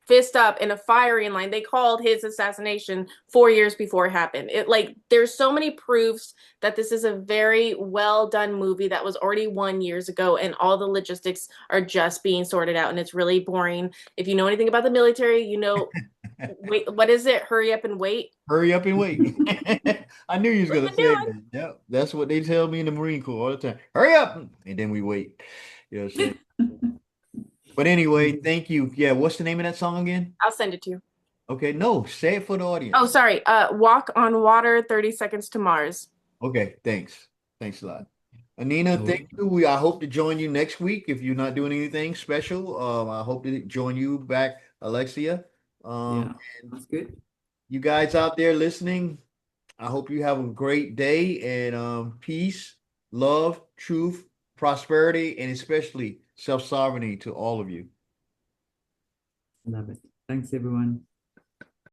fist up in a firing line. They called his assassination 4 years before it happened. It like there's so many proofs that this is a very well done movie that was already won years ago, and all the logistics are just being sorted out, and it's really boring. If you know anything about the military, you know, wait, what is it? Hurry up and wait. Hurry up and wait. I knew you was What gonna you say doing? that. Yeah, that's what they tell me in the Marine Corps all the time. Hurry up, and then we wait. You know what I'm saying? But anyway, thank you. Yeah, what's the name of that song again? I'll send it to you. Okay, no, say it for the Oh, audience. sorry. Walk on Water, 30 Seconds to Mars. Okay, thanks. Thanks a lot. Anina, Oh, thank you. I hope to join you next week if you're not doing anything special. I hope to join you back, Alexia. yeah, And that's good. you guys out there listening, I hope you have a great day and peace, love, truth, prosperity, and especially self-sovereignty to all of you. Love it. Thanks, everyone.